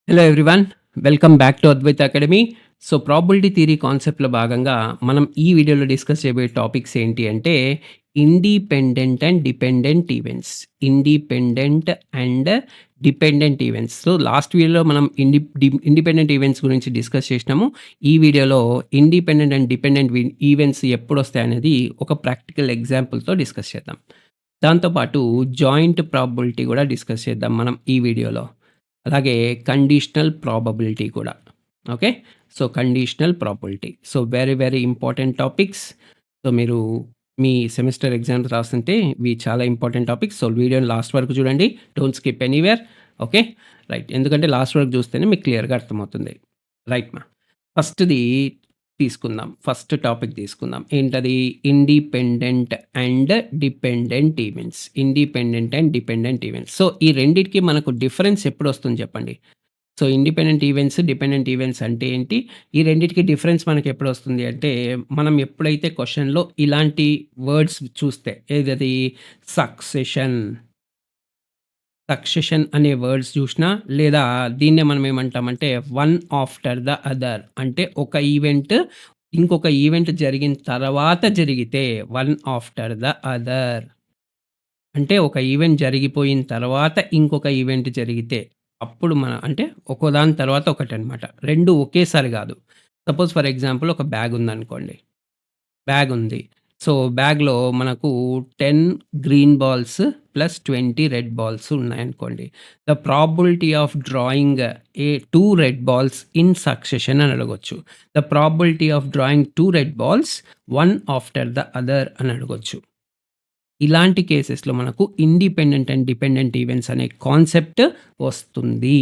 Hello everyone. Welcome back to Advait academy. So, probability theory కాన్సెప్ట్‌లో భాగంగా మనం ఈ వీడియోలో డిస్కస్ చేయబోయే టాపిక్స్ ఏంటి అంటే, independent and dependent events. Independent and dependent events. So, last వీడియోలో మనం ఇండిపెండెంట్ ఈవెంట్స్ గురించి డిస్కస్ చేసినాము. ఈ వీడియోలో ఇండిపెండెంట్ అండ్ డిపెండెంట్ ఈవెంట్స్ ఎప్పుడొస్తాయనేది ఒక ప్రాక్టికల్ ఎగ్జాంపుల్‌తో డిస్కస్ చేద్దాం. దాంతో పాటు జాయింట్ ప్రాబబిలిటీ కూడా డిస్కస్ చేద్దాం మనం ఈ వీడియోలో. అలాగే కండిషనల్ ప్రాబబిలిటీ కూడా. Okay. So, conditional probability. So, very, very important topics. So, మీరు మీ సెమిస్టర్ ఎగ్జామ్స్ రాస్తుంటే ఇవి చాలా ఇంపార్టెంట్ టాపిక్స్. సో, వీడియోని లాస్ట్ వరకు చూడండి. Don't skip anywhere. Okay. Right. ఎందుకంటే లాస్ట్ వరకు చూస్తేనే మీకు క్లియర్‌గా అర్థమవుతుంది. రైట్ మా. ఫస్ట్‌ది తీసుకుందాం. ఫస్ట్ టాపిక్ తీసుకుందాం. ఏంటది? Independent and dependent events. Independent and dependent events. So, ఈ రెండిటికి మనకు డిఫరెన్స్ ఎప్పుడొస్తుంది చెప్పండి? So, independent events, dependent events అంటే ఏంటి? ఈ రెండిటికి డిఫరెన్స్ మనకెప్పుడొస్తుంది అంటే, మనం ఎప్పుడైతే క్వెషన్‌లో ఇలాంటి వర్డ్స్ చూస్తే ఏదది? సక్సెషన్. సక్సెషన్ అనే వర్డ్స్ చూసినా, లేదా దీన్నే మనం ఏమంటామంటే వన్ ఆఫ్టర్ ద అదర్. అంటే ఒక ఈవెంట్ ఇంకొక ఈవెంట్ జరిగిన తర్వాత జరిగితే వన్ ఆఫ్టర్ ద అదర్. అంటే ఒక ఈవెంట్ జరిగిపోయిన తర్వాత ఇంకొక ఈవెంట్ జరిగితే అప్పుడు అంటే ఒకదాని తర్వాత ఒకటనమాట. 2 ఒకేసారి గాదు. సపోజ్ ఫర్ ఎగ్జాంపుల్ ఒక బ్యాగ్ ఉందనుకోండి. బ్యాగ్ ఉంది. సో, బ్యాగ్‌లో మనకు 10 green balls plus 20 red balls ఉన్నాయనుకోండి. The probability of drawing 2 red balls in succession అని అడగొచ్చు. The probability of drawing 2 red balls one after the other అని అడగొచ్చు. ఇలాంటి కేసెస్‌లో మనకు ఇండిపెండెంట్ అండ్ డిపెండెంట్ ఈవెంట్స్ అనే కాన్సెప్ట్ వస్తుంది.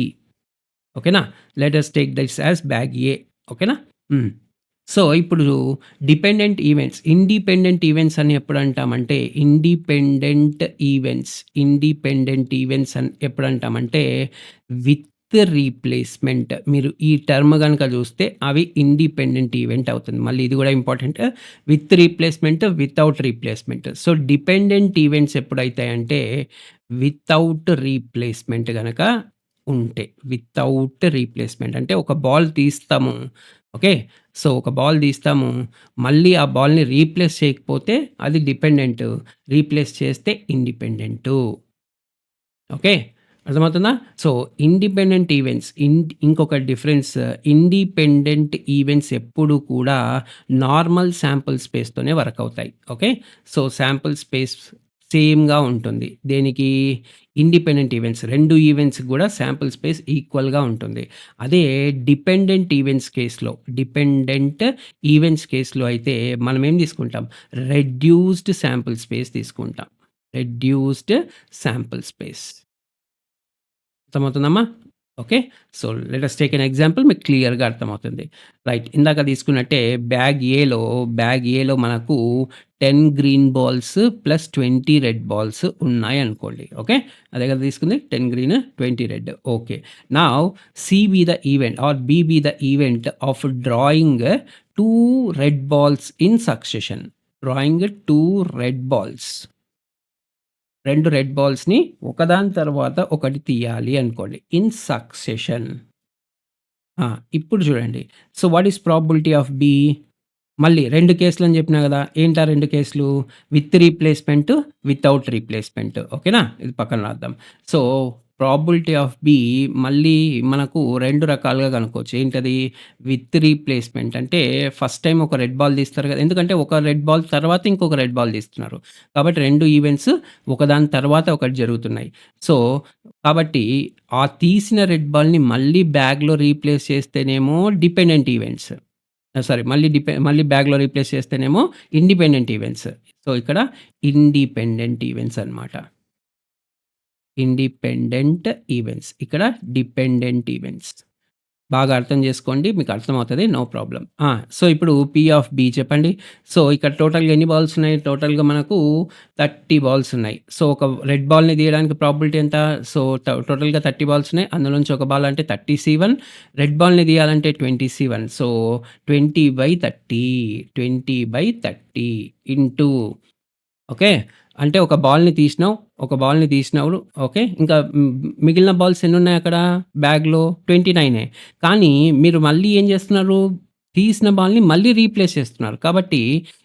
ఓకేనా? Let us take this as bag A. ఓకేనా? హ్మ్. సో, ఇప్పుడు ఇండిపెండెంట్ ఈవెంట్స్ అని ఎప్పుడంటామంటే, ఇండిపెండెంట్ ఈవెంట్స్ అని ఎప్పుడంటామంటే, విత్ రీప్లేస్‌మెంట్. మీరు ఈ టర్మ్ గనక చూస్తే అవి ఇండిపెండెంట్ ఈవెంట్ అవుతుంది. మళ్ళీ ఇది కూడా important. With replacement, without replacement. So, dependent events ఎప్పుడైతాయంటే, వితౌట్ రీప్లేస్‌మెంట్ గనక ఉంటే. వితౌట్ రీప్లేస్‌మెంట్ అంటే ఒక బాల్ తీస్తాము. ఓకే. సో, ఒక బాల్ తీస్తాము. మళ్ళీ ఆ బాల్‌ని రీప్లేస్ చేయకపోతే అది డిపెండెంటు. రీప్లేస్ చేస్తే ఇండిపెండెంటు. ఓకే. అర్థమవుతుందా? సో, ఇండిపెండెంట్ ఈవెంట్స్ ఇంకొక డిఫరెన్స్, ఇండిపెండెంట్ ఈవెంట్స్ ఎప్పుడు కూడా నార్మల్ శాంపుల్ స్పేస్‌తోనే వర్క్ అవుతాయి. ఓకే. సో, శాంపుల్ స్పేస్ సేమ్‌గా ఉంటుంది. దేనికి? Independent events. 2 ఈవెంట్స్‌కి గూడా శాంపుల్ స్పేస్ ఈక్వల్‌గా ఉంటుంది. అదే డిపెండెంట్ ఈవెంట్స్ కేస్‌లో అయితే మనం ఏం తీసుకుంటాం? రెడ్యూస్డ్ శాంపుల్ స్పేస్ తీసుకుంటాం. Reduced sample space. అర్థమవుతుందమ్మా? Okay. So, let us take an example మీకు క్లియర్‌గా అర్థమవుతుంది. రైట్. ఇందాక తీసుకున్నట్టే బ్యాగ్ ఏలో మనకు 10 green balls plus 20 red balls ఉన్నాయనుకోండి. ఓకే. అదే కదా తీసుకుంది. 10 green, 20 red. Okay. Now B the event or B the event of drawing 2 red balls in succession. Drawing 2 red balls. 2 red బాల్స్‌ని ఒకదాని తర్వాత ఒకటి తీయాలి అనుకోండి. In succession. ఆ! ఇప్పుడు చూడండి. So, what is probability of B? మళ్ళీ 2 కేసులని చెప్పినా గదా! ఏంటా 2 కేసులు? With replacement, without replacement. ఓకేనా? ఇది పక్కన రాద్దాం. సో, ప్రాబబిలిటీ ఆఫ్ బి మళ్ళీ మనకు 2 రకాలుగా కనుక్కోవచ్చు. ఏంటది? విత్ రీప్లేస్‌మెంట్ అంటే ఫస్ట్ టైమ్ ఒక రెడ్ బాల్ తీస్తారు గదా! ఎందుకంటే ఒక రెడ్ బాల్ తర్వాత ఇంకొక రెడ్ బాల్ తీస్తున్నారు. కాబట్టి 2 ఈవెంట్స్ ఒకదాని తర్వాత ఒకటి జరుగుతున్నాయి. సో, కాబట్టి ఆ తీసిన రెడ్ బాల్‌ని మళ్ళీ బ్యాగ్‌లో రీప్లేస్ చేస్తేనేమో డిపెండెంట్ ఈవెంట్స్. సారీ, మళ్ళీ బ్యాగ్‌లో రీప్లేస్ చేస్తేనేమో ఇండిపెండెంట్ ఈవెంట్స్. సో, ఇక్కడ ఇండిపెండెంట్ ఈవెంట్స్ అన్నమాట. Independent events. ఇక్కడ డిపెండెంట్ ఈవెంట్స్. బాగా అర్థం చేసుకోండి. మీకు అర్థమవుతది. No problem. సో, ఇప్పుడు పి ఆఫ్ బి చెప్పండి. సో, ఇక్కడ టోటల్‌గా ఎన్ని బాల్స్ ఉన్నాయి? టోటల్‌గా మనకు 30 బాల్స్ ఉన్నాయి. సో, ఒక రెడ్ బాల్‌ని తీయడానికి ప్రాబబిలిటీ ఎంత? సో, టోటల్‌గా 30 బాల్స్ ఉన్నాయి. అందులోంచి ఒక బాల్ అంటే 30C1. రెడ్ బాల్‌ని తీయాలంటే 20C1. So, 20/30 into okay. అంటే ఒక బాల్‌ని తీసినావు. ఒక బాల్‌ని తీసినప్పుడు ఓకే. ఇంకా మిగిలిన బాల్స్ ఎన్నున్నాయి అక్కడ బ్యాగ్‌లో 29 కానీ మీరు మళ్ళీ ఏం చేస్తున్నారు? తీసిన బాల్‌ని మళ్ళీ రీప్లేస్ చేస్తున్నారు. కాబట్టి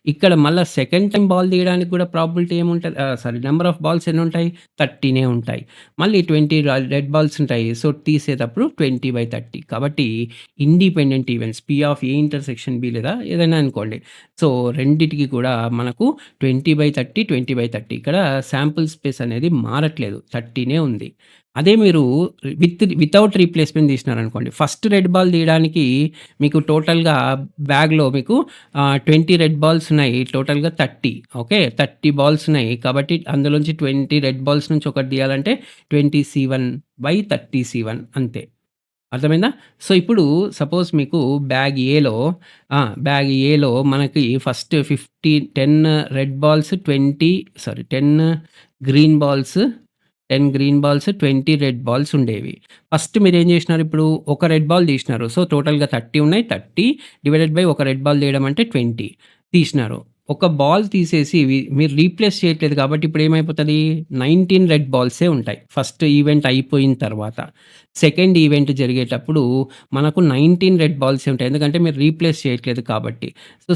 ఇక్కడ మళ్ళా సెకండ్ టైమ్ బాల్ తీయడానికి కూడా ప్రాబబిలిటీ ఏముంటది? సారీ నంబర్ ఆఫ్ బాల్స్ ఎన్నుంటాయి? 30 ఉంటాయి. మళ్ళీ 20 రెడ్ బాల్స్ ఉంటాయి. సో, తీసేటప్పుడు 20/30 కాబట్టి independent events P of A intersection B లేదా ఏదైనా అనుకోండి. సో, రెండిటికి కూడా మనకు 20/30, 20/30 ఇక్కడ శాంపుల్ స్పేస్ అనేది మారట్లేదు. 30నే ఉంది. అదే మీరు వితౌట్ రీప్లేస్‌మెంట్ తీసినారనుకోండి. ఫస్ట్ రెడ్ బాల్ తీయడానికి మీకు టోటల్‌గా బ్యాగ్‌లో మీకు 20 రెడ్ బాల్స్ ఉన్నాయి. టోటల్‌గా 30 ఓకే. 30 బాల్స్ ఉన్నాయి. కాబట్టి అందులోంచి 20 రెడ్ బాల్స్ నుంచి ఒకటి తీయాలంటే 20C1/30C1 అంతే. అర్థమైందా? సో, ఇప్పుడు సపోజ్ మీకు బ్యాగ్ ఏలో బ్యాగ్ ఏలో మనకి first 10 red balls 20 sorry 10 green balls 10 green balls, 20 red balls ఉండేవి. ఫస్ట్ మీరేం జేసినారు ఇప్పుడు ఒక రెడ్ బాల్ తీసినారు. సో, టోటల్‌గా 30 ఉన్నాయి. 30 డివైడెడ్ బై ఒక రెడ్ బాల్ తీయడం అంటే 20 తీసినారు. ఒక బాల్ తీసేసి మీరు రీప్లేస్ చేయట్లేదు కాబట్టి ఇప్పుడేమైపోతది 19 రెడ్ బాల్సే ఉంటాయి. ఫస్ట్ ఈవెంట్ అయిపోయిన తర్వాత. సెకండ్ ఈవెంట్ జరిగేటప్పుడు మనకు 19 రెడ్ బాల్సే ఉంటాయి. ఎందుకంటే మీరు రీప్లేస్ చేయట్లేదు కాబట్టి. So,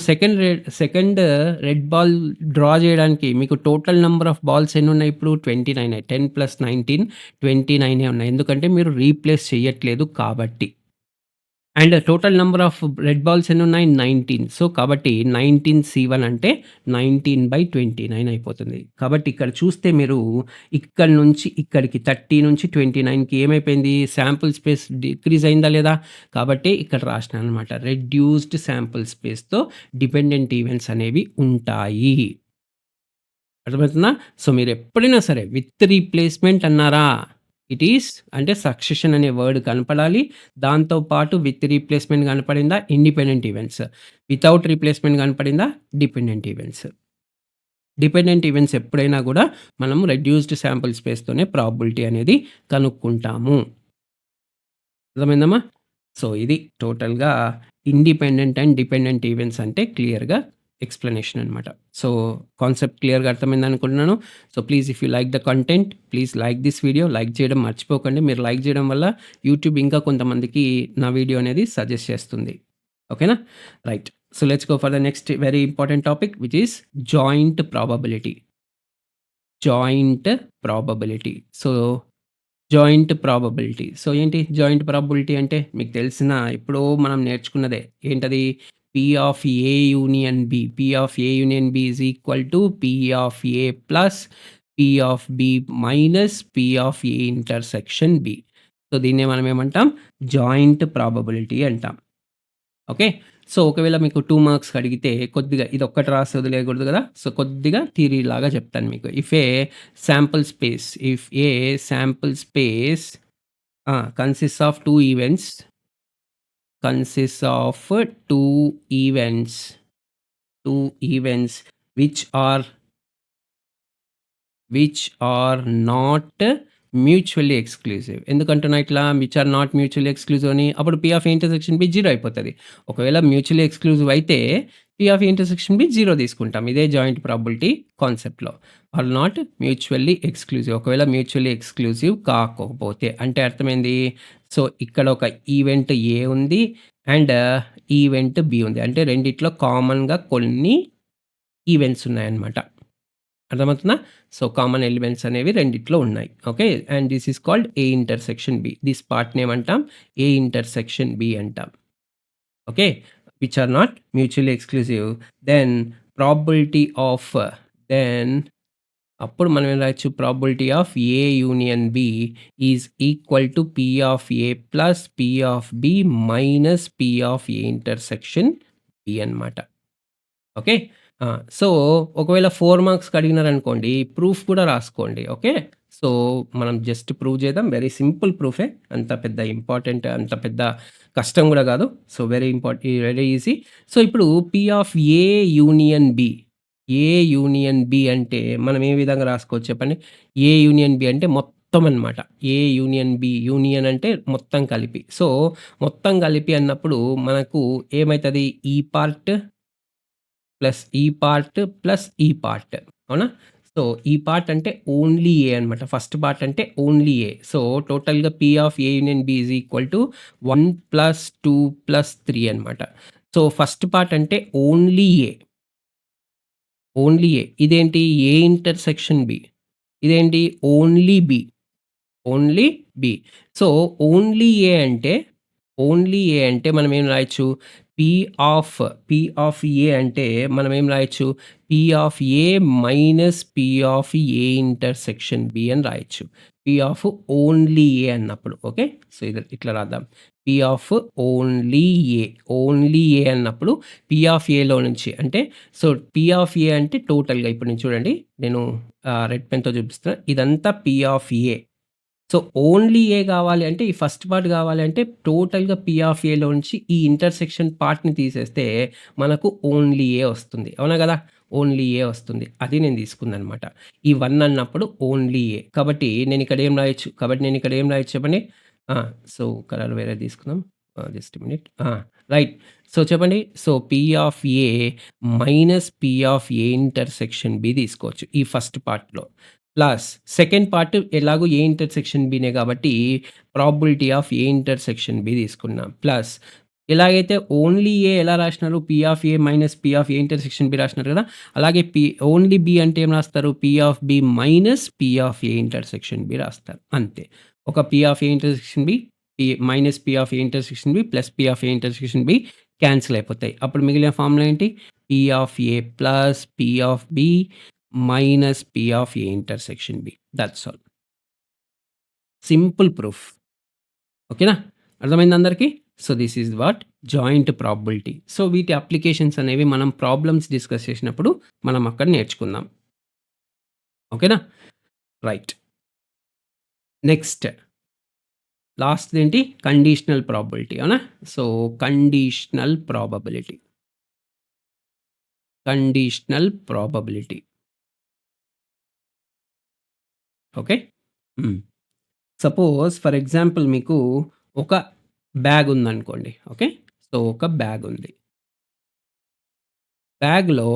second red ball draw జేయడానికి మీకు టోటల్ నంబర్ ఆఫ్ బాల్స్ ఎన్నున్నాయి ఇప్పుడు 29 10 + 19 29 ఉన్నాయి. ఎందుకంటే మీరు రీప్లేస్ చెయ్యట్లేదు కాబట్టి. And total number of red balls ఎన్నున్నాయి? 19. సో, కాబట్టి 19C1 అంటే 19/29 అయిపోతుంది. కాబట్టి ఇక్కడ చూస్తే మీరు ఇక్కడి నుంచి ఇక్కడికి 30 నుంచి 29కి ఏమైపోయింది? శాంపుల్ స్పేస్ డిక్రీజ్ అయిందా లేదా? కాబట్టే ఇక్కడ రాసినాననమాట. రెడ్యూస్డ్ శాంపుల్ స్పేస్‌తో డిపెండెంట్ ఈవెంట్స్ అనేవి ఉంటాయి. అర్థమవుతుందా? సో, మీరెప్పుడైనా సరే విత్ రీప్లేస్‌మెంట్ అన్నారా? ఇట్ ఈస్ అంటే సక్సెషన్ అనే వర్డ్ కనపడాలి. దాంతో పాటు విత్ రీప్లేస్‌మెంట్ కనపడిందా ఇండిపెండెంట్ ఈవెంట్స్. వితౌట్ రీప్లేస్‌మెంట్ కనపడిందా డిపెండెంట్ ఈవెంట్స్. డిపెండెంట్ ఈవెంట్స్ ఎప్పుడైనా గూడా మనం రెడ్యూస్డ్ శాంపుల్ స్పేస్‌తోనే ప్రాబబిలిటీ అనేది కనుక్కుంటాము. అర్థమైందమ్మా? సో, ఇది టోటల్‌గా ఇండిపెండెంట్ అండ్ డిపెండెంట్ ఈవెంట్స్ అంటే క్లియర్‌గా ఎక్స్‌ప్లనేషన్ అనమాట. సో, కాన్సెప్ట్ క్లియర్‌గా అర్థమైందనుకుంటున్నాను. So, please if you like the content please like this video. Like చేయడం మర్చిపోకండి. మీరు లైక్ చేయడం వల్ల యూట్యూబ్ ఇంకా కొంతమందికి నా వీడియో అనేది సజెస్ట్ చేస్తుంది. ఓకేనా? Right. So, let's go for the next very important topic which is joint probability. Joint probability. So joint probability. So, ఏంటి జాయింట్ ప్రాబబిలిటీ అంటే మీకు తెలిసిన ఎప్పుడో మనం నేర్చుకున్నదే. ఏంటది? P of A union B. P of A union B is equal to P of A plus P of B minus P of A intersection B. So, దీన్నే మనం ఏమంటాం? జాయింట్ ప్రాబబిలిటీ అంటాం. ఓకే. సో, ఒకవేళ మీకు 2 మార్క్స్‌కి అడిగితే కొద్దిగా ఇదొక్కటి రాసి వదిలేయకూడదు గదా! సో, కొద్దిగా థియరీ లాగా చెప్తాను మీకు. If a sample space consists of 2 events consists of 2 events 2 events which are which are not mutually exclusive. ఎందుకంటున్నా ఇట్లా which are not mutually exclusive అని? అప్పుడు P of A intersection B 0 అయిపోతది. ఒకవేళ మ్యూచువల్లీ ఎక్స్‌క్లూజివ్ అయితే P of A intersection B 0 తీసుకుంటాం. ఇదే joint probability కాన్సెప్ట్‌లో. Are not mutually exclusive. ఒకవేళ మ్యూచువల్లీ ఎక్స్‌క్లూజివ్ కాకపోతే అంటే అర్థమైంది? సో, ఇక్కడ ఒక ఈవెంట్ ఏ ఉంది అండ్ ఈవెంట్ బి ఉంది. అంటే రెండిట్లో కామన్‌గా కొన్ని ఈవెంట్స్ ఉన్నాయన్నమాట. అర్థమవుతుందా? సో, కామన్ ఎలిమెంట్స్ అనేవి రెండిట్లో ఉన్నాయి. Okay. And this is called A intersection B. This పార్ట్‌ని ఏమంటాం? ఏ ఇంటర్సెక్షన్ బి అంటాం. Okay. Which are not mutually exclusive. Then probability of then అప్పుడు మనం ఏం రాయొచ్చు? Probability of A union B is equal to P of A plus P of B minus P of A intersection B అన్నమాట. Okay. ఆ! So, ఒకవేళ 4 మార్క్స్‌కి అడిగినారనుకోండి, proof కూడా రాసుకోండి. ఓకే. సో, మనం జస్ట్ ప్రూవ్ చేద్దాం. వెరీ సింపుల్ ప్రూఫే. అంత పెద్ద ఇంపార్టెంట్ అంత పెద్ద కష్టం గూడా గాదు. So, very easy. సో, ఇప్పుడు P of A union B. A union B అంటే మనం ఏ విధంగా రాసుకోవచ్చు చెప్పండి? ఏ యూనియన్ బి అంటే మొత్తం అన్నమాట. ఏ యూనియన్ బి. యూనియన్ అంటే మొత్తం కలిపి. సో, మొత్తం కలిపి అన్నప్పుడు మనకు ఏమైతది? ఈ పార్ట్ ప్లస్ ఈ పార్ట్, ప్లస్ ఈ పార్ట్. అవునా? సో, ఈ పార్ట్ అంటే ఓన్లీ ఏ అనమాట. ఫస్ట్ పార్ట్ అంటే ఓన్లీ ఏ. సో, టోటల్‌గా P of A union B is equal to 1 + 2 + 3 అనమాట. సో, ఫస్ట్ పార్ట్ అంటే ఓన్లీ ఏ. Only A. ఇదేంటి ఏ ఇంటర్సెక్షన్ బి. ఇదేంటి only B. Only B. So, only A అంటే, only A అంటే మనమేం రాయొచ్చు? పి ఆఫ్, పి ఆఫ్ ఏ అంటే మనమేం రాయొచ్చు? P of A minus P of A intersection B అని రాయొచ్చు. పి ఆఫ్ ఓన్లీ ఏ అన్నప్పుడు. ఓకే. సో, ఇది ఇట్లా రాద్దాం. P of only A. Only A అన్నప్పుడు పి ఆఫ్ ఏలో నుంచి అంటే సో, పి ఆఫ్ ఏ అంటే టోటల్‌గా ఇప్పుడు నేను చూడండి. నేను రెడ్ పెన్‌తో చూపిస్తున్నా. ఇదంతా P of A. So, only A గావాలి అంటే, ఈ ఫస్ట్ పార్ట్ గావాలి అంటే, టోటల్‌గా పి ఆఫ్ ఏలోంచి ఈ ఇంటర్సెక్షన్ పార్ట్‌ని తీసేస్తే, మనకు ఓన్లీ ఏ వస్తుంది. అవునా గదా! ఓన్లీ ఏ వస్తుంది. అది నేను తీసుకున్నాననమాట. ఈ 1 అన్నప్పుడు ఓన్లీ ఏ. కాబట్టి నేనిక్కడ ఏం రాయొచ్చు? కాబట్టి నేనిక్కడ ఏం రాయొచ్చు చెప్పండి? ఆ! సో, కలర్ వేరే తీసుకుందాం. Just a minute. Right. So, చెప్పండి. So, P of A minus P of A intersection B తీసుకోవచ్చు. ఈ ఫస్ట్ పార్ట్‌లో. ప్లస్ సెకండ్ పార్ట్ ఎలాగో ఏ ఇంటర్సెక్షన్ బినే కాబట్టి probability of A intersection B తీసుకున్నాం. ప్లస్ ఎలాగైతే ఓన్లీ ఏ ఎలా రాసినారు? P of A minus P of A intersection B రాసినారు కదా! అలాగే ఓన్లీ బి అంటే ఏం రాస్తారు? P of B minus P of A intersection B రాస్తారు. అంతే. ఒక P of A intersection B, minus P of A intersection B plus P of A intersection B cancel అయిపోతాయి. అప్పుడు మిగిలిన ఫార్ములా ఏంటి? P of A plus P of B minus P of A intersection B. That's all. Simple proof. ఓకేనా? అర్థమైందా అందరికి? So, this is what joint probability. So, వీటి applications అనేవి మనం ప్రాబ్లమ్స్ డిస్కస్ చేసినప్పుడు మనం అక్కడ నేర్చుకుందాం. ఓకేనా? రైట్. నెక్స్ట్ లాస్ట్‌దేంటి? కండిషనల్ ప్రాబబిలిటీ అవునా? So, conditional probability. Conditional probability. Okay. Hmm. Suppose for example మీకు ఒక బ్యాగ్ ఉందనుకోండి. ఓకే. సో, ఒక బ్యాగ్ ఉంది. బ్యాగ్‌లో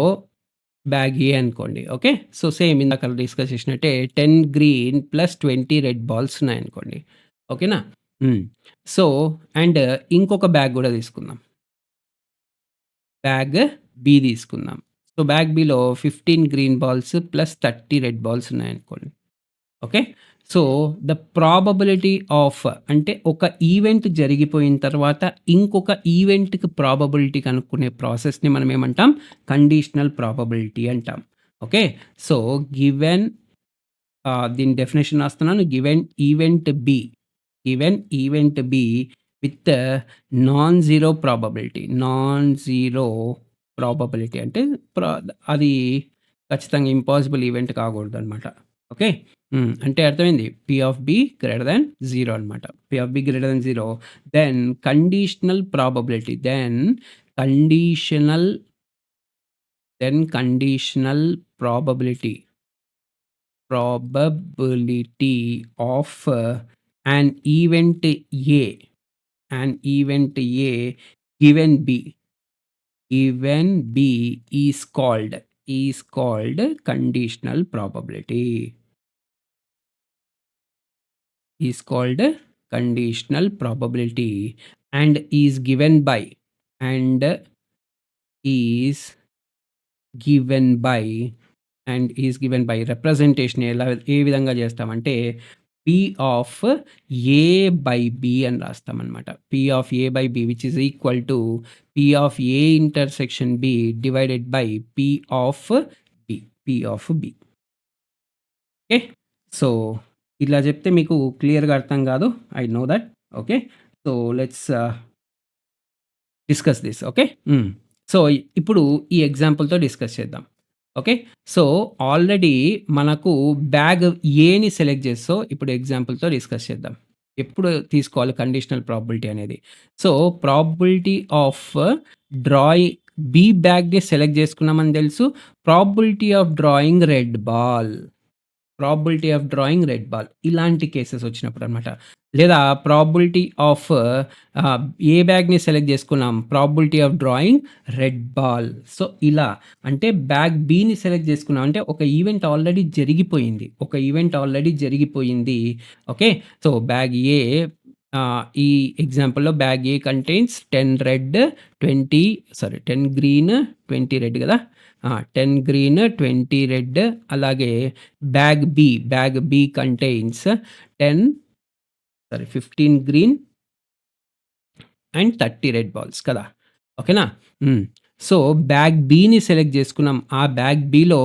బ్యాగ్ ఏ అనుకోండి. ఓకే. సో, సేమ్ ఇందాక డిస్కస్ చేసినట్టే 10 గ్రీన్ ప్లస్ 20 రెడ్ బాల్స్ ఉన్నాయనుకోండి. ఓకేనా? హ్మ్. సో, అండ్ ఇంకొక బ్యాగ్ గూడా తీసుకుందాం. బ్యాగ్ బి తీసుకుందాం. సో, బ్యాగ్ బిలో 15 green balls plus 30 red balls ఉన్నాయనుకోండి. Okay. So, the probability of అంటే ఒక ఈవెంట్ జరిగిపోయిన తర్వాత ఇంకొక ఈవెంట్‌కి ప్రాబబిలిటీ కనుక్కునే ప్రాసెస్‌ని మనం ఏమంటాం? కండిషనల్ ప్రాబబిలిటీ అంటాం. ఓకే. సో, గివెన్ దీని డెఫినిషన్ రాస్తున్నాను. Given event B, given event B with non zero probability. Non zero probability అంటే ప్ర అది ఖచ్చితంగా ఇంపాసిబుల్ ఈవెంట్ కాకూడదనమాట. ఓకే. అంటే అర్థమైంది. P of B greater than 0 అనమాట. P of B greater than 0 then conditional probability. Conditional conditional probability. Probability of an event A, given B, is called conditional probability. Is called conditional probability and is given by and is given by representation ఏ విధంగా చేస్తామంటే P of A by B అని రాస్తామనమాట. P of A by B which is equal to P of A intersection B divided by P of B. P of B. Okay. So, ఇలా చెప్తే మీకు క్లియర్‌గా అర్థం కాదు. I know that. Okay. So, let's discuss this. Okay. So, ఇప్పుడు ఈ ఎగ్జాంపుల్‌తో discuss చేద్దాం. ఓకే. సో, ఆల్రెడీ మనకు బ్యాగ్ ఏని సెలెక్ట్ చేసో ఇప్పుడు ఎగ్జాంపుల్‌తో డిస్కస్ చేద్దాం. ఎప్పుడు తీసుకోవాలి కండిషనల్ ప్రాబబిలిటీ అనేది. So, probability of drawing B బ్యాగ్‌ని సెలెక్ట్ చేసుకున్నామని తెలుసు. Probability of drawing red ball. Probability of drawing red ball ఇలాంటి కేసెస్ వచ్చినప్పుడనమాట. లేదా ప్రాబబిలిటీ ఆఫ్ ఆహ్, ఏ బ్యాగ్‌ని సెలెక్ట్ చేసుకున్నాం. Probability of drawing red ball. So, ఇలా అంటే బ్యాగ్ బిని సెలెక్ట్ చేసుకున్నాం. అంటే ఒక ఈవెంట్ ఆల్రెడీ జరిగిపోయింది. ఒక ఈవెంట్ ఆల్రెడీ జరిగిపోయింది. ఓకే. సో, బ్యాగ్ ఏ ఈ ఎగ్జాంపుల్‌లో bag A contains 10 red 20 10 green 20 red గదా! 10 గ్రీన్ 20 రెడ్ అలాగే bag B contains 10 15 green and 30 red balls కదా! ఓకేనా? హ్మ్. సో, బ్యాగ్ బిని సెలెక్ట్ చేసుకున్నాం. ఆ బ్యాగ్ బిలో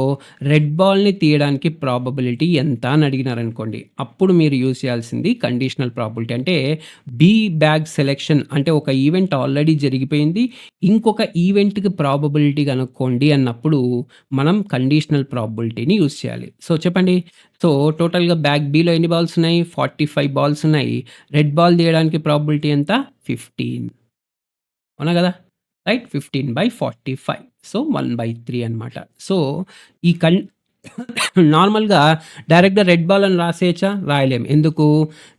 రెడ్ బాల్‌ని తీయడానికి ప్రాబబిలిటీ ఎంత అని అడిగినారనుకోండి. అప్పుడు మీరు యూజ్ చేయాల్సింది కండిషనల్ ప్రాబబిలిటీ. అంటే బి బ్యాగ్ సెలెక్షన్ అంటే ఒక ఈవెంట్ ఆల్రెడీ జరిగిపోయింది. ఇంకొక ఈవెంట్‌కి ప్రాబబిలిటీ కనుక్కోండి అన్నప్పుడు మనం కండిషనల్ ప్రాబబిలిటీని యూజ్ చేయాలి. సో, చెప్పండి. సో, టోటల్‌గా బ్యాగ్ బిలో ఎన్ని బాల్స్ ఉన్నాయి? 45 బాల్స్ ఉన్నాయి. రెడ్ బాల్ తీయడానికి ప్రాబబిలిటీ ఎంత? 15. అవునా గదా! రైట్. 15/45. సో, 1/3 అనమాట. సో, ఈ నార్మల్‌గా డైరెక్ట్‌గా రెడ్ బాల్ అని రాసేయచ్చా? రాయలేం. ఎందుకు?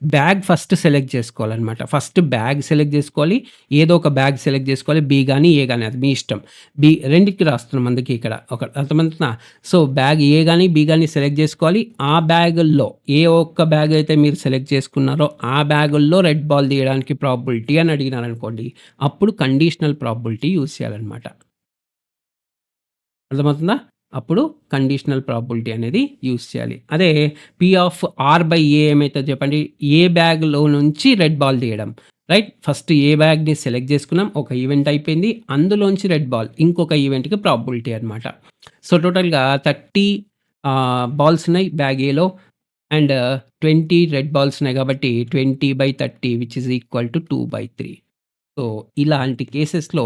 బ్యాగ్ ఫస్ట్ సెలెక్ట్ చేసుకోవాలనమాట. ఫస్ట్ బ్యాగ్ సెలెక్ట్ జేసుకోవాలి. ఏదో ఒక బ్యాగ్ సెలెక్ట్ జేసుకోవాలి. బి గాని, ఏ గాని అది మీ ఇష్టం. రెండిటికి రాస్తున్నాం అందుకే ఇక్కడ. అర్థమవుతుందా? సో, బ్యాగ్ ఏ గాని, బి గాని సెలెక్ట్ జేసుకోవాలి. ఆ బ్యాగుల్లో ఏ ఒక్క బ్యాగ్ అయితే మీరు సెలెక్ట్ చేసుకున్నారో ఆ బ్యాగుల్లో రెడ్ బాల్ తీయడానికి ప్రాబబిలిటీ అని అడిగినారనుకోండి. అప్పుడు కండిషనల్ ప్రాబబిలిటీ యూజ్ చేయాలనమాట. అర్థమవుతుందా? అప్పుడు కండిషనల్ ప్రాబబిలిటీ అనేది యూజ్ చేయాలి. అదే పి ఆఫ్ ఆర్ బై ఏ ఏమైతది చెప్పండి? ఏ బ్యాగ్‌లో నుంచి రెడ్ బాల్ తీయడం. రైట్. ఫస్ట్ ఏ బ్యాగ్‌ని సెలెక్ట్ చేసుకున్నాం. ఒక ఈవెంట్ అయిపోయింది. అందులోంచి రెడ్ బాల్ ఇంకొక ఈవెంట్‌కి ప్రాబబిలిటీ అనమాట. సో, టోటల్‌గా 30 బాల్స్ ఉన్నాయి బ్యాగ్ ఏలో అండ్ 20 రెడ్ బాల్స్ ఉన్నాయి కాబట్టి 20/30 which is equal to 2/3. So, ఇలాంటి కేసెస్‌లో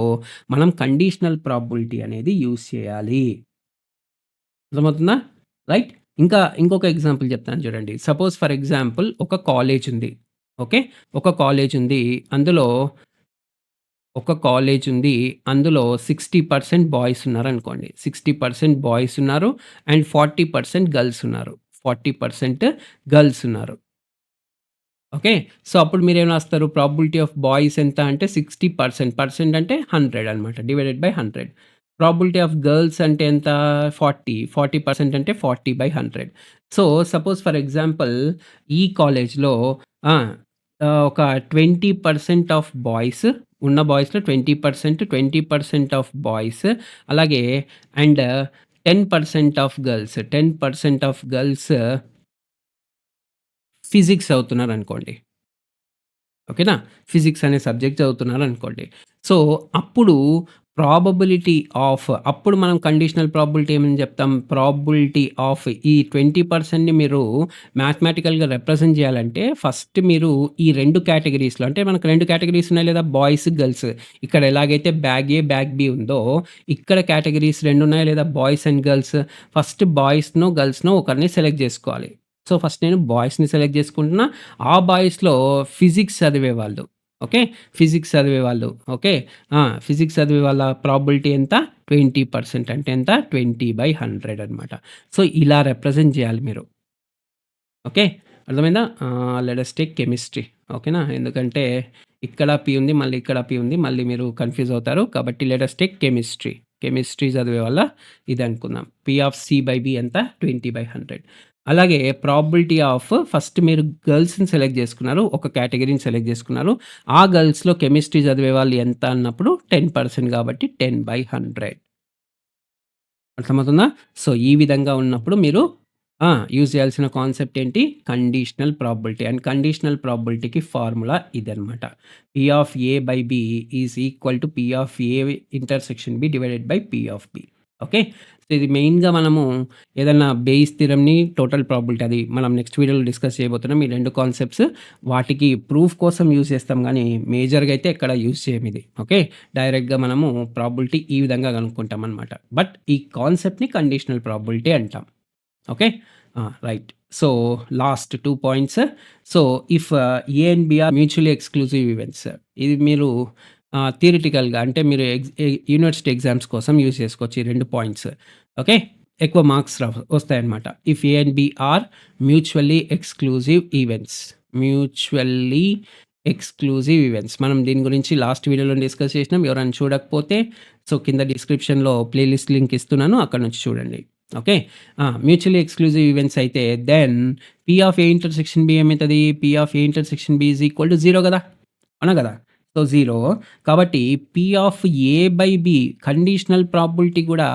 మనం కండిషనల్ ప్రాబబిలిటీ అనేది యూజ్ చేయాలి. అర్థమవుతుందా? రైట్. ఇంకొక ఎగ్జాంపుల్ చెప్తాను చూడండి. సపోజ్ ఫర్ ఎగ్జాంపుల్ ఒక కాలేజ్ ఉంది. ఓకే. ఒక కాలేజ్ ఉంది. అందులో ఒక కాలేజ్ ఉంది. అందులో 60% బాయ్స్ ఉన్నారనుకోండి. 60% బాయ్స్ ఉన్నారు అండ్ 40% గర్ల్స్ ఉన్నారు. 40% గర్ల్స్ ఉన్నారు. ఓకే. సో, అప్పుడు మీరేం రాస్తారు? ప్రాబబిలిటీ ఆఫ్ బాయ్స్ ఎంత అంటే 60%. పర్సెంట్ అంటే 100 అనమాట. Divided by 100. Probability of girls అంటే ఎంత? 40. 40% అంటే 40/100. సో, సపోజ్ ఫర్ ఎగ్జాంపుల్ ఈ కాలేజ్‌లో ఆ! ఒక 20% ఆఫ్ బాయ్స్ ఉన్న బాయ్స్‌లో 20% ఆఫ్ బాయ్స్ అలాగే and 10% of girls. 10% of girls physics చదువుతున్నారనుకోండి. ఓకేనా? ఫిజిక్స్ అనే సబ్జెక్ట్ చదువుతున్నారనుకోండి. సో, అప్పుడు అప్పుడు మనం కండిషనల్ ప్రాబబిలిటీ ఏమని చెప్తాం? ప్రాబబిలిటీ ఆఫ్ ఈ 20%ని మీరు మ్యాథమెటికల్‌గా రిప్రజెంట్ చేయాలంటే ఫస్ట్ మీరు ఈ 2 కేటగరీస్‌లో అంటే మనకు 2 కేటగరీస్ ఉన్నాయి లేదా బాయ్స్, గర్ల్స్. ఇక్కడ ఎలాగైతే బ్యాగ్ ఏ, బ్యాగ్ బి ఉందో ఇక్కడ కేటగరీస్ 2 ఉన్నాయి లేదా బాయ్స్ అండ్ గర్ల్స్. ఫస్ట్ బాయ్స్‌నో, గర్ల్స్‌నో ఒకరిని సెలెక్ట్ చేసుకోవాలి. సో, ఫస్ట్ నేను బాయ్స్‌ని సెలెక్ట్ చేసుకుంటున్నా. ఆ బాయ్స్‌లో ఫిజిక్స్ చదివేవాళ్ళు. ఓకే. ఫిజిక్స్ చదివేవాళ్ళు. ఓకే. ఫిజిక్స్ చదివే వాళ్ళ ప్రాబబిలిటీ ఎంత? 20% అంటే ఎంత? 20/100 అనమాట. సో, ఇలా రిప్రజెంట్ చేయాలి మీరు. ఓకే. అర్థమైందా? Let us take chemistry. ఓకేనా? ఎందుకంటే ఇక్కడ పి ఉంది. మళ్ళీ ఇక్కడ పి ఉంది. మళ్ళీ మీరు కన్‌ఫ్యూజ్ అవుతారు. కాబట్టి let us take chemistry. Chemistry చదివే వాళ్ళ ఇదనుకుందాం. P of C by B ఎంత? 20/100. అలాగే ప్రాబబిలిటీ ఆఫ్ ఫస్ట్ మీరు గర్ల్స్‌ని సెలెక్ట్ చేసుకున్నారు. ఒక కేటగరీని సెలెక్ట్ చేసుకున్నారు. ఆ గర్ల్స్‌లో కెమిస్ట్రీ చదివే వాళ్ళు ఎంత అన్నప్పుడు 10% కాబట్టి 10/100. అర్థమవుతుందా? సో, ఈ విధంగా ఉన్నప్పుడు మీరు యూజ్ చేయాల్సిన కాన్సెప్ట్ ఏంటి? కండిషనల్ ప్రాబబిలిటీ అండ్ కండిషనల్ ప్రాబబిలిటీకి ఫార్ములా ఇదనమాట. P of A by B is equal to P of A intersection B divided by P of B. Okay. So, ఇది మెయిన్‌గా మనము ఏదన్నా బేస్ థిరమ్‌ని, టోటల్ ప్రాబబిలిటీ అది మనం నెక్స్ట్ వీడియోలో డిస్కస్ చేయబోతున్నాం. ఈ 2 కాన్సెప్ట్స్ వాటికి ప్రూఫ్ కోసం యూజ్ చేస్తాం గానీ, మేజర్‌గా అయితే ఎక్కడ యూజ్ చేయమిది. ఓకే. డైరెక్ట్‌గా మనము ప్రాబబిలిటీ ఈ విధంగా కనుక్కుంటామనమాట. బట్ ఈ కాన్సెప్ట్‌ని కండిషనల్ ప్రాబబిలిటీ అంటాం. Okay. Right. So, last 2 points. So, if A and B are mutually exclusive events. ఇది మీరు థియరిటికల్‌గా అంటే మీరు యూనివర్సిటీ ఎగ్జామ్స్ కోసం యూజ్ చేసుకోవచ్చు ఈ 2 పాయింట్స్. ఓకే. ఎక్కువ మార్క్స్ వస్తాయన్నమాట. If A and B are mutually exclusive events. Mutually exclusive events. మనం దీని గురించి లాస్ట్ వీడియోలో డిస్కస్ చేసినాం. ఎవరైనా చూడకపోతే కింద డిస్క్రిప్షన్‌లో ప్లేలిస్ట్ లింక్ ఇస్తున్నాను. అక్కడి నుంచి చూడండి. ఓకే. మ్యూచువల్లీ ఎక్స్‌క్లూజివ్ ఈవెంట్స్ అయితే then P of A intersection B ఏమైతది? P of A intersection B is equal to 0 గదా! అవునా గదా! సో, 0 కాబట్టి P of A by B conditional probability గూడా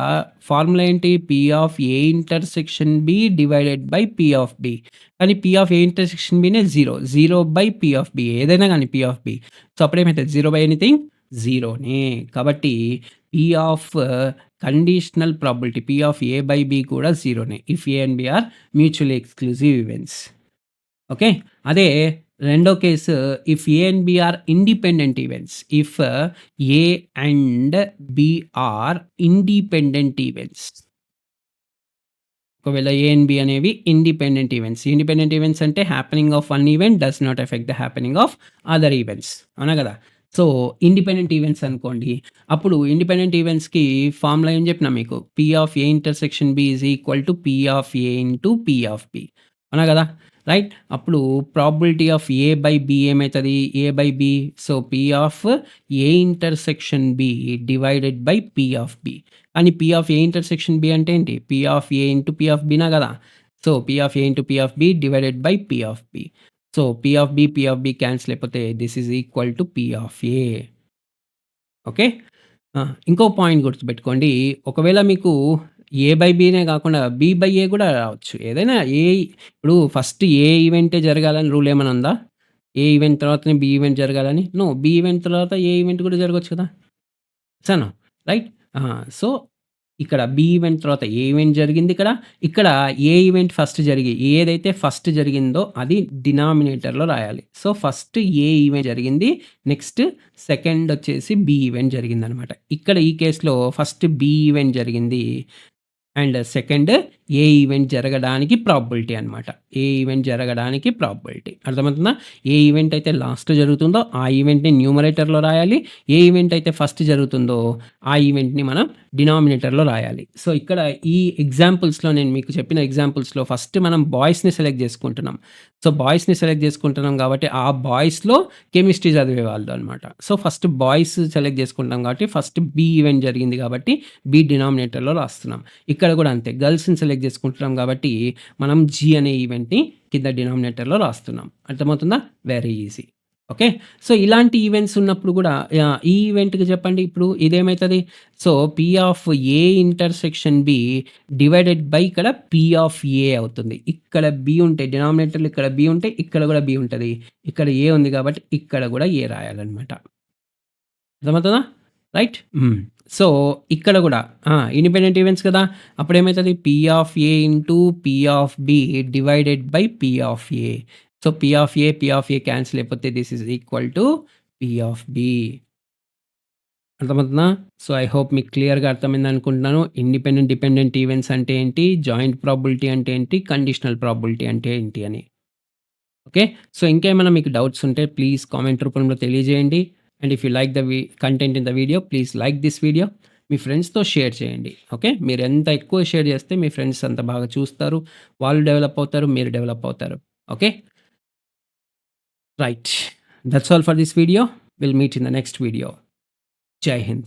ఫార్ములా ఏంటి? P of A intersection B divided by P of B. కానీ P of A intersection బినే 0. 0 by P of B ఏదైనా గానీ P of B. So, అప్పుడేమైతది? 0 by anything 0నే. కాబట్టి P of conditional probability P of A by B కూడా 0నే. If A and B are mutually exclusive events. Okay. అదే రెండో case if A and B are independent events. If A and B are independent events. ఒకవేళ A and B అనేవి independent events. Independent events అంటే happening of one event does not effect the happening of other events. అవునా గదా! So, independent events అనుకోండి. అప్పుడు independent ఈవెంట్స్‌కి formula ఏం జెప్పినా మీకు. P of A intersection B is equal to P of A into P of B. అవునా గదా! Right. అప్పుడు probability of A by B ఏమైతది? A by B. So, P of A intersection B divided by P of B. కానీ P of A intersection B అంటే ఏంటి? P of A into P of బినా గదా! So, P of A into P of B divided by P of B. So, P of B cancel అయిపోతే this is equal to P of A. Okay. ఆ! ఇంకో point గుర్తుపెట్టుకోండి. ఒకవేళ మీకు ఏ by బినే గాకుండా B by ఏ గూడా రావచ్చు. ఏదైనా ఇప్పుడు ఫస్ట్ ఏ ఈవెంటే జరగాలని రూల్ ఏమైనా ఉందా? ఏ ఈవెంట్ తర్వాతనే బి ఈవెంట్ జరగాలని? నో. బి ఈవెంట్ తర్వాత ఏ ఈవెంట్ గూడా జరగొచ్చు కదా! సరేనా? రైట్. సో, ఇక్కడ బి ఈవెంట్ తర్వాత ఏ ఈవెంట్ జరిగిందిక్కడ. ఇక్కడ ఏ ఈవెంట్ ఫస్ట్ ఏదైతే ఫస్ట్ జరిగిందో అది డినామినేటర్‌లో రాయాలి. సో, ఫస్ట్ ఏ ఈవెంట్ జరిగింది. నెక్స్ట్ సెకండ్ వచ్చేసి బి ఈవెంట్ జరిగిందనమాట. ఇక్కడ ఈ కేస్‌లో ఫస్ట్ బి ఈవెంట్ జరిగింది. అండ్ సెకండ్ ఏ ఈవెంట్ జరగడానికి ప్రాబబిలిటీ అనమాట. ఏ ఈవెంట్ జరగడానికి ప్రాబబిలిటీ. అర్థమవుతుందా? ఏ ఈవెంట్ అయితే లాస్ట్‌లో జరుగుతుందో ఆ ఈవెంట్‌ని న్యూమరేటర్‌లో రాయాలి. ఏ ఈవెంట్ అయితే ఫస్ట్ జరుగుతుందో ఆ ఈవెంట్‌ని మనం డినామినేటర్‌లో రాయాలి. సో, ఇక్కడ ఈ ఎగ్జాంపుల్స్‌లో నేను మీకు చెప్పిన ఎగ్జాంపుల్స్‌లో ఫస్ట్ మనం బాయ్స్‌ని సెలెక్ట్ చేసుకుంటున్నాం. సో, బాయ్స్‌ని సెలెక్ట్ చేసుకుంటున్నాం కాబట్టి ఆ బాయ్స్‌లో కెమిస్ట్రీ చదివేవాళ్ళు అనమాట. సో, ఫస్ట్ బాయ్స్ సెలెక్ట్ చేసుకుంటాం కాబట్టి ఫస్ట్ బి ఈవెంట్ జరిగింది కాబట్టి బి డినామినేటర్‌లో రాస్తున్నాం. ఇక్కడ గూడా అంతే. గర్ల్స్‌ని సెలెక్ట్ చేసుకుంటున్నాం కాబట్టి మనం జీ అనే ఈవెంట్‌ని కింద డినామినేటర్‌లో రాస్తున్నాం. అర్థమవుతుందా? Very easy. ఓకే. సో, ఇలాంటి ఈవెంట్స్ ఉన్నప్పుడు గూడా ఈ ఈవెంట్‌కి చెప్పండి ఇప్పుడు ఇదేమైతది? So, P of A intersection B divided by ఇక్కడ పి ఆఫ్ ఏ అవుతుంది. ఇక్కడ బి ఉంటే డినామినేటర్‌లో ఇక్కడ బి ఉంటే ఇక్కడ గూడా బి ఉంటది. ఇక్కడ ఏ ఉంది కాబట్టి ఇక్కడ గూడా ఏ రాయాలన్నమాట. అర్థమవుతుందా? రైట్? సో, ఇక్కడ గూడా ఇండిపెండెంట్ ఈవెంట్స్ కదా! అప్పుడేమైతది? P of A into P of B divided by P of A. So, P of A cancel అయిపోతే this is equal to P of B. అర్థమవుతుందా? సో, ఐ హోప్ మీకు క్లియర్‌గా అర్థమైందనుకుంటున్నాను. Independent, dependent events అంటే ఏంటి? Joint probability అంటే ఏంటి? Conditional probability అంటే ఏంటి అని. ఓకే. సో, ఇంకేమైనా మీకు డౌట్స్ ఉంటే ప్లీజ్ కామెంట్ రూపంలో తెలియజేయండి. And if you like the content in the video please like this video. మీ ఫ్రెండ్స్‌తో షేర్ చేయండి. ఓకే. మీరు ఎంత ఎక్కువ షేర్ చేస్తే మీ ఫ్రెండ్స్ అంత బాగా చూస్తారు. వాళ్ళు డెవలప్ అవుతారు. మీరు డెవలప్ అవుతారు. Okay. Right. That's all for this video. Will meet in the next video. జై హింద్.